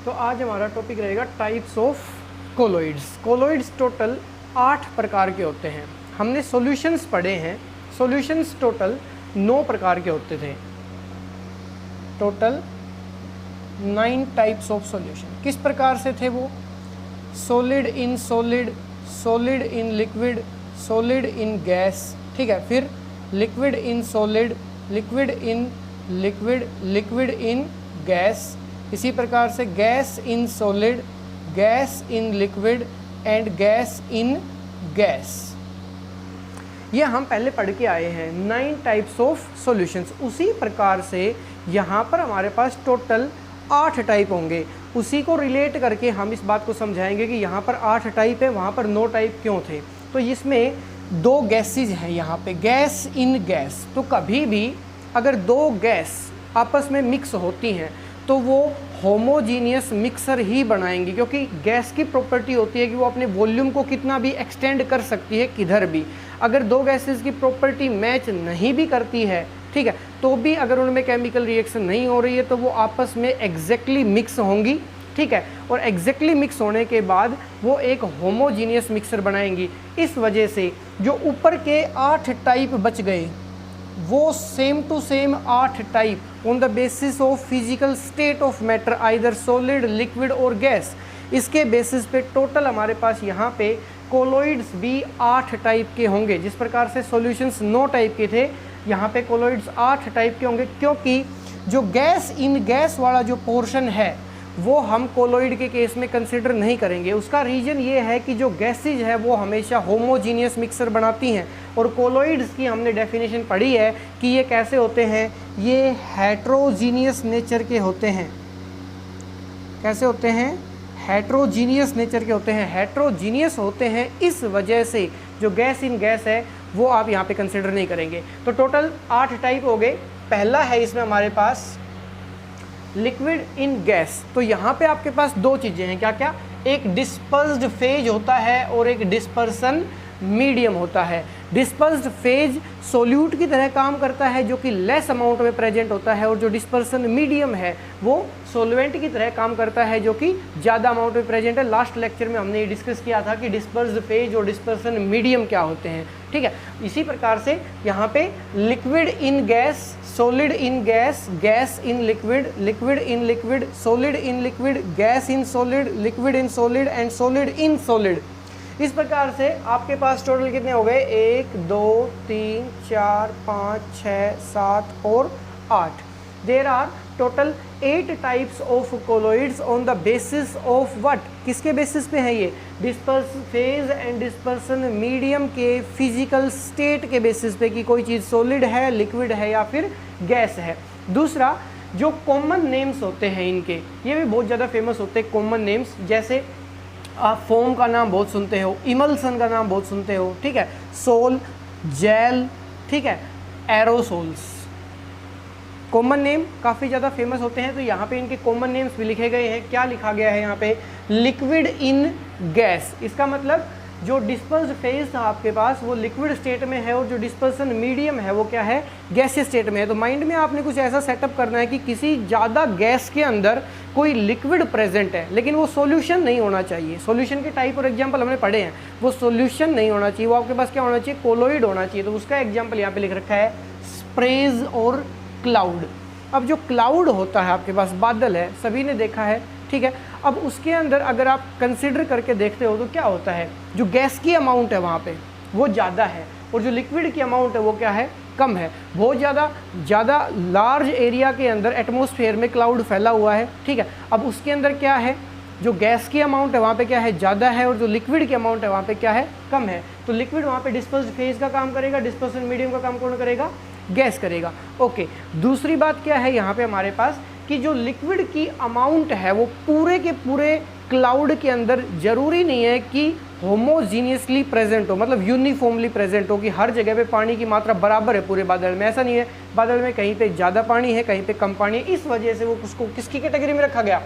तो आज हमारा टॉपिक रहेगा types of colloids. Colloids total 8 प्रकार के होते हैं। हमने सॉल्यूशंस पढ़े हैं, सॉल्यूशंस टोटल 9 प्रकार के होते थे। Total 9 types of solution. किस प्रकार से थे वो? Solid in solid, solid in liquid, solid in gas, ठीक है, फिर liquid in solid, liquid in liquid, liquid in gas, इसी प्रकार से gas in solid, gas in liquid and gas in gas. ये हम पहले पढ़ के आए हैं 9 टाइप्स ऑफ सॉल्यूशंस। उसी प्रकार से यहाँ पर हमारे पास टोटल 8 टाइप होंगे। उसी को रिलेट करके हम इस बात को समझाएंगे कि यहाँ पर 8 टाइप है, वहाँ पर 9 टाइप क्यों थे। तो इसमें 2 गैसेज हैं यहाँ पे, गैस इन गैस। तो कभी भी अगर 2 गैस आपस में मिक्स होती हैं तो वो होमोजीनियस मिक्सर ही बनाएंगी, क्योंकि गैस की प्रॉपर्टी होती है कि वो अपने वॉल्यूम को कितना भी एक्सटेंड कर सकती है किधर भी। अगर 2 गैसेस की प्रॉपर्टी मैच नहीं भी करती है, ठीक है, तो भी अगर उनमें केमिकल रिएक्शन नहीं हो रही है तो वो आपस में एग्जैक्टली मिक्स होंगी, ठीक है, और एग्जैक्टली मिक्स होने के बाद वो एक होमोजीनियस मिक्सर बनाएंगी। इस वजह से जो ऊपर के 8 टाइप बच गए वो same to same 8 type on the basis of physical state of matter, either solid, liquid और गैस। इसके बेसिस पे टोटल हमारे पास यहाँ पे कोलोइड्स भी 8 टाइप के होंगे। जिस प्रकार से सॉल्यूशंस 9 टाइप के थे, यहाँ पे कोलोइड्स 8 टाइप के होंगे, क्योंकि जो गैस इन गैस वाला जो पोर्शन है वो हम कोलोइड के केस में कंसिडर नहीं करेंगे। उसका रीज़न ये है कि जो गैसेज है वो हमेशा होमोजीनियस मिक्सर बनाती हैं, और कोलोइड्स की हमने डेफिनेशन पढ़ी है कि ये कैसे होते हैं, ये हेट्रोजीनियस नेचर के होते हैं। कैसे होते हैं? हेट्रोजीनियस नेचर के होते हैं। हेट्रोजीनियस होते हैं इस वजह से जो गैस इन गैस है वो आप यहाँ पे कंसिडर नहीं करेंगे। तो टोटल 8 टाइप हो गए। पहला है इसमें हमारे पास लिक्विड इन गैस। तो यहाँ पे आपके पास 2 चीज़ें हैं, क्या क्या? एक डिस्पर्स्ड फेज होता है और एक डिस्पर्सन मीडियम होता है। डिस्पर्स्ड फेज सोल्यूट की तरह काम करता है जो कि लेस अमाउंट में प्रेजेंट होता है, और जो डिस्पर्सन मीडियम है वो सोलवेंट की तरह काम करता है जो कि ज़्यादा अमाउंट में प्रेजेंट है। लास्ट लेक्चर में हमने ये डिस्कस किया था कि डिस्पर्स्ड फेज और डिस्पर्सन मीडियम क्या होते हैं, ठीक है। इसी प्रकार से यहाँ पे liquid in gas, solid in gas, gas in liquid, liquid in liquid, solid in liquid, gas in solid, liquid in solid and solid in solid. इस प्रकार से आपके पास टोटल कितने हो गए? 1 2 3 4 5 6 7 और 8। There are total 8 types of colloids on the basis of what? किसके basis पे है ये? Disperse phase and dispersion medium के फिजिकल स्टेट के बेसिस पे कि कोई चीज़ सॉलिड है, लिक्विड है या फिर गैस है। दूसरा, जो कॉमन नेम्स होते हैं इनके, ये भी बहुत ज़्यादा फेमस होते हैं कॉमन नेम्स। जैसे आप फोम का नाम बहुत सुनते हो, इमल्सन का नाम बहुत सुनते हो, ठीक है, सोल, जेल, ठीक है, एरोसोल्स, कॉमन नेम काफ़ी ज़्यादा फेमस होते हैं। तो यहाँ पे इनके कॉमन नेम्स भी लिखे गए हैं। क्या लिखा गया है यहाँ पे? Liquid in gas. इसका मतलब जो डिस्पर्स्ड फेज था आपके पास वो लिक्विड स्टेट में है, और जो डिस्पर्सन मीडियम है वो क्या है? गैसीय स्टेट में है। तो माइंड में आपने कुछ ऐसा सेटअप करना है कि किसी ज़्यादा गैस के अंदर कोई लिक्विड प्रेजेंट है, लेकिन वो सॉल्यूशन नहीं होना चाहिए। सॉल्यूशन के टाइप और एग्जांपल हमने पढ़े हैं, वो सॉल्यूशन नहीं होना चाहिए, वो आपके पास क्या होना चाहिए? कोलोइड होना चाहिए। तो उसका एग्जाम्पल यहाँ पे लिख रखा है स्प्रेज और क्लाउड। अब जो क्लाउड होता है आपके पास, बादल है, सभी ने देखा है, ठीक है। अब उसके अंदर अगर आप कंसिडर करके देखते हो तो क्या होता है? जो गैस की अमाउंट है वहाँ पे वो ज़्यादा है, और जो लिक्विड की अमाउंट है वो क्या है? कम है। बहुत ज़्यादा लार्ज एरिया के अंदर एटमॉस्फेयर में क्लाउड फैला हुआ है, ठीक है। अब उसके अंदर क्या है? जो गैस की अमाउंट है वहाँ पे क्या है? ज़्यादा है, और जो लिक्विड की अमाउंट है वहाँ पे क्या है? कम है। तो लिक्विड वहाँ पे डिस्पर्स्ड फेज का काम करेगा, डिस्पर्सन मीडियम का काम कौन करेगा? गैस करेगा। ओके, दूसरी बात क्या है यहाँ पे हमारे पास कि जो लिक्विड की अमाउंट है वो पूरे के पूरे क्लाउड के अंदर ज़रूरी नहीं है कि होमोजीनियसली प्रेजेंट हो, मतलब यूनिफॉर्मली प्रेजेंट हो कि हर जगह पे पानी की मात्रा बराबर है पूरे बादल में। ऐसा नहीं है, बादल में कहीं पे ज़्यादा पानी है, कहीं पे कम पानी है। इस वजह से वो उसको किसकी कैटेगरी में रखा गया?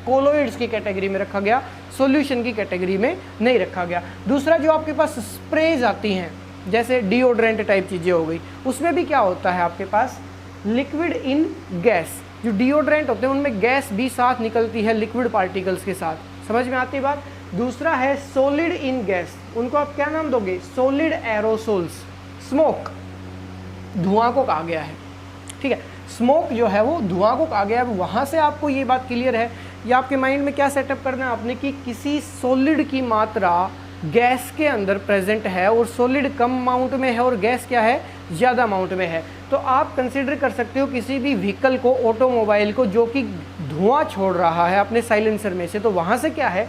कोलोइड्स की कैटेगरी में रखा गया, सॉल्यूशन की कैटेगरी में नहीं रखा गया। दूसरा, जो आपके पास स्प्रेज आती हैं जैसे डिओड्रेंट टाइप चीज़ें हो गई, उसमें भी क्या होता है आपके पास? Liquid in gas. जो डिओड्रेंट होते हैं उनमें गैस भी साथ निकलती है लिक्विड पार्टिकल्स के साथ। समझ में आती है बात। दूसरा है सॉलिड इन गैस, उनको आप क्या नाम दोगे, सॉलिड एरोसोल्स। स्मोक धुआं को कहा गया है, ठीक है, स्मोक जो है वो धुआं को कहा गया है। वहाँ से आपको ये बात क्लियर है, या आपके माइंड में क्या सेटअप करना है आपने कि किसी सॉलिड की मात्रा गैस के अंदर प्रेजेंट है और सॉलिड कम अमाउंट में है और गैस क्या है, ज़्यादा अमाउंट में है। तो आप कंसिडर कर सकते हो किसी भी व्हीकल को, ऑटोमोबाइल को, जो कि धुआं छोड़ रहा है अपने साइलेंसर में से, तो वहाँ से क्या है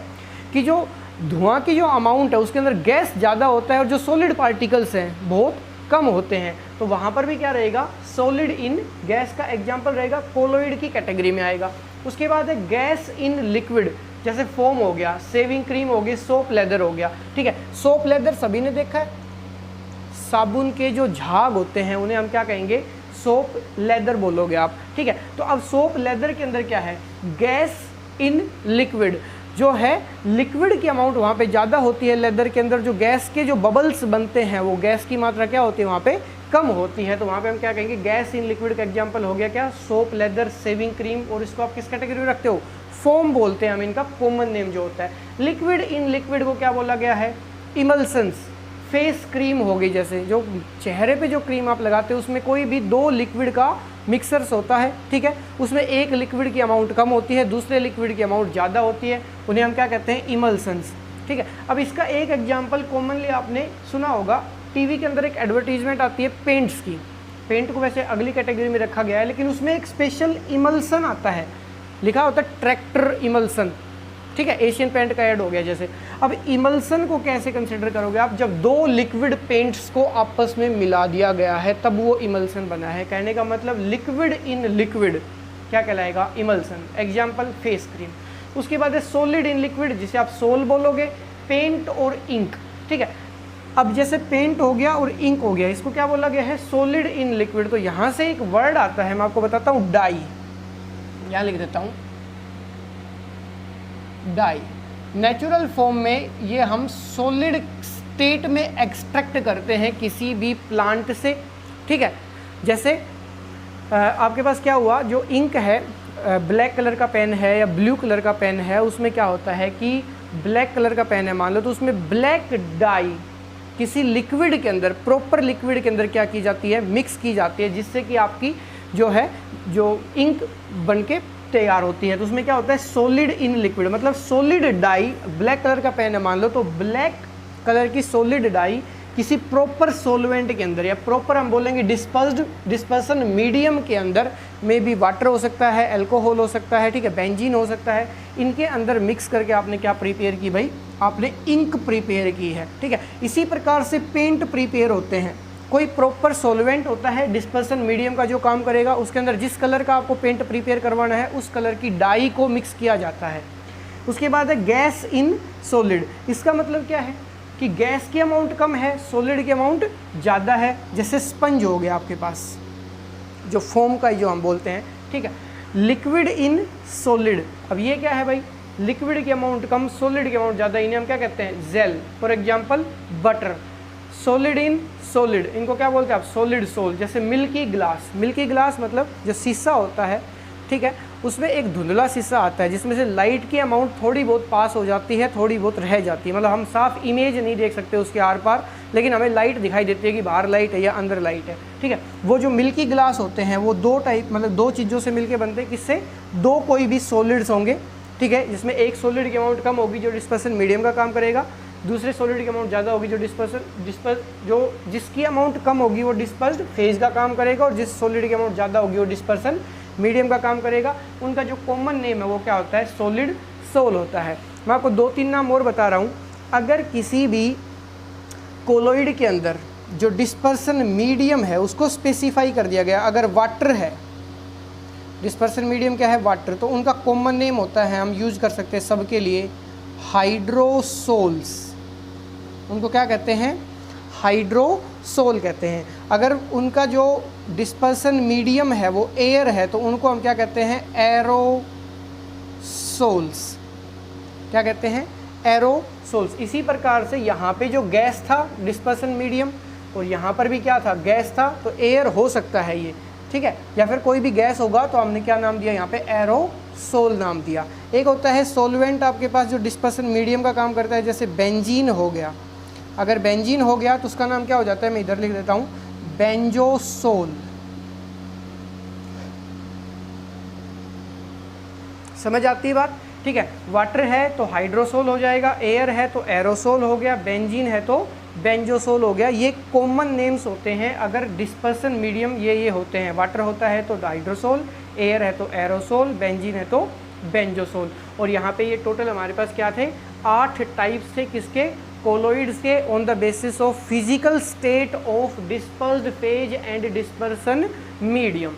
कि जो धुआं की जो अमाउंट है उसके अंदर गैस ज़्यादा होता है और जो सॉलिड पार्टिकल्स हैं बहुत कम होते हैं। तो वहाँ पर भी क्या रहेगा, सॉलिड इन गैस का एग्जाम्पल रहेगा, कोलोइड की कैटेगरी में आएगा। उसके बाद है गैस इन लिक्विड, जैसे फोम हो गया, शेविंग क्रीम हो गई, सोप लेदर हो गया, ठीक है। सोप लेदर सभी ने देखा है, साबुन के जो झाग होते हैं उन्हें हम क्या कहेंगे, सोप लेदर बोलोगे आप, ठीक है। तो अब सोप लेदर के अंदर क्या है, गैस इन लिक्विड, जो है लिक्विड की अमाउंट वहाँ पे ज़्यादा होती है, लेदर के अंदर जो गैस के जो बबल्स बनते हैं वो गैस की मात्रा क्या होती है वहाँ पे कम होती है। तो वहाँ पे हम क्या कहेंगे, गैस इन लिक्विड का एग्जांपल हो गया क्या, सोप लेदर, शेविंग क्रीम, और इसको आप किस कैटेगरी में रखते हो, फोम बोलते हैं हम, इनका कॉमन नेम जो होता है। लिक्विड इन लिक्विड को क्या बोला गया है, इमल्सन्स। फेस क्रीम हो गई, जैसे जो चेहरे पे जो क्रीम आप लगाते हो उसमें कोई भी दो लिक्विड का मिक्सर्स होता है, ठीक है, उसमें एक लिक्विड की अमाउंट कम होती है, दूसरे लिक्विड की अमाउंट ज़्यादा होती है, उन्हें हम क्या कहते हैं, इमल्सन्स, ठीक है। अब इसका एक एग्जांपल कॉमनली आपने सुना होगा, टीवी के अंदर एक एडवर्टीजमेंट आती है पेंट्स की। पेंट को वैसे अगली कैटेगरी में रखा गया है, लेकिन उसमें एक स्पेशल इमल्सन आता है, लिखा होता है ट्रैक्टर इमल्सन, ठीक है, एशियन पेंट का ऐड हो गया जैसे। अब इमल्सन को कैसे कंसिडर करोगे आप, जब दो लिक्विड पेंट्स को आपस में मिला दिया गया है तब वो इमल्सन बना है। कहने का मतलब लिक्विड इन लिक्विड क्या कहलाएगा, इमल्सन। Example face cream. उसके बाद है सॉलिड इन लिक्विड, जिसे आप सोल बोलोगे, पेंट और इंक, ठीक है। अब जैसे पेंट हो गया और इंक हो गया, इसको क्या बोला गया है, सॉलिड इन लिक्विड। तो यहाँ से एक वर्ड आता है, मैं आपको बताता हूँ, डाई, यहाँ लिख देता हूँ, डाई। नेचुरल फॉर्म में ये हम सॉलिड स्टेट में एक्सट्रैक्ट करते हैं किसी भी प्लांट से, ठीक है। जैसे आपके पास क्या हुआ, जो इंक है, ब्लैक कलर का पेन है या ब्लू कलर का पेन है, उसमें क्या होता है कि ब्लैक कलर का पेन है मान लो, तो उसमें ब्लैक डाई किसी लिक्विड के अंदर, प्रॉपर लिक्विड के अंदर क्या की जाती है, मिक्स की जाती है, जिससे कि आपकी जो है जो इंक बन के तैयार होती है। तो उसमें क्या होता है, सॉलिड इन लिक्विड, मतलब सॉलिड डाई, ब्लैक कलर का पेन है मान लो, तो ब्लैक कलर की सॉलिड डाई किसी प्रॉपर सोलवेंट के अंदर, या प्रॉपर हम बोलेंगे डिस्पर्सन मीडियम के अंदर, में भी वाटर हो सकता है, अल्कोहल हो सकता है, ठीक है, बेंजीन हो सकता है, इनके अंदर मिक्स करके आपने क्या प्रिपेयर की भाई, आपने इंक प्रिपेयर की है, ठीक है। इसी प्रकार से पेंट प्रिपेयर होते हैं, कोई प्रॉपर सॉल्वेंट होता है, डिस्पर्सन मीडियम का जो काम करेगा, उसके अंदर जिस कलर का आपको पेंट प्रिपेयर करवाना है उस कलर की डाई को मिक्स किया जाता है। उसके बाद है गैस इन सॉलिड। इसका मतलब क्या है कि गैस की अमाउंट कम है, सॉलिड की अमाउंट ज़्यादा है। जैसे स्पंज हो गया आपके पास, जो फोम का जो हम बोलते हैं, ठीक है। लिक्विड इन सॉलिड, अब ये क्या है भाई, लिक्विड की अमाउंट कम, सॉलिड की अमाउंट ज़्यादा, इन्हें हम क्या कहते हैं, gel. For example butter. Solid in solid, इनको क्या बोलते हैं आप, सॉलिड सोल। जैसे मिल्की ग्लास, मिल्की ग्लास मतलब जो शीशा होता है, ठीक है, उसमें एक धुंधला शीशा आता है जिसमें से लाइट की अमाउंट थोड़ी बहुत पास हो जाती है, थोड़ी बहुत रह जाती है, मतलब हम साफ इमेज नहीं देख सकते उसके आर पार, लेकिन हमें लाइट दिखाई देती है कि बाहर लाइट है या अंदर लाइट है, ठीक है। वो जो मिल्की ग्लास होते हैं वो दो टाइप, मतलब दो चीज़ों से मिलके बनते हैं, किससे, दो कोई भी सॉलिड्स होंगे, ठीक है, जिसमें एक सॉलिड की अमाउंट कम होगी जो डिस्पर्सन मीडियम का काम करेगा, दूसरे सॉलिड की अमाउंट ज़्यादा होगी जो जिसकी अमाउंट कम होगी वो डिस्पर्स्ड फेज का काम करेगा, और जिस सॉलिड की अमाउंट ज़्यादा होगी वो डिस्पर्सन मीडियम का काम करेगा। उनका जो कॉमन नेम है वो क्या होता है, सॉलिड सोल होता है। मैं आपको दो तीन नाम और बता रहा हूँ। अगर किसी भी कोलोइड के अंदर जो डिस्पर्सन मीडियम है उसको स्पेसिफाई कर दिया गया, अगर वाटर है, डिस्पर्सन मीडियम क्या है, वाटर, तो उनका कॉमन नेम होता है, हम यूज कर सकते हैं सबके लिए, हाइड्रोसोल्स। उनको क्या कहते हैं, हाइड्रोसोल कहते हैं। अगर उनका जो डिस्पर्सन मीडियम है वो एयर है तो उनको हम क्या कहते हैं, एरोसोल्स। क्या कहते हैं, एरोसोल्स। इसी प्रकार से यहाँ पे जो गैस था डिस्पर्सन मीडियम, और यहाँ पर भी क्या था, गैस था, तो एयर हो सकता है ये, ठीक है, या फिर कोई भी गैस होगा तो हमने क्या नाम दिया यहाँ पे, एरोसोल नाम दिया। एक होता है सॉल्वेंट आपके पास जो डिस्पर्सन मीडियम का काम करता है, जैसे बेंजीन हो गया, अगर बेंजीन हो गया तो उसका नाम क्या हो जाता है, मैं इधर लिख देता हूँ, बेंजोसोल। समझ आती है बात, ठीक है। वाटर है तो हाइड्रोसोल हो जाएगा, एयर है तो एरोसोल हो गया, बेंजीन है तो बेंजोसोल हो गया। ये कॉमन नेम्स होते हैं अगर डिस्पर्सन मीडियम ये होते हैं। वाटर होता है तो हाइड्रोसोल, एयर है तो एरोसोल, बेंजीन है तो बेंजोसोल। और यहाँ पे ये टोटल हमारे पास क्या थे, 8 टाइप्स थे, किसके, कोलोइड्स के, on the basis of physical state of dispersed phase and dispersion medium.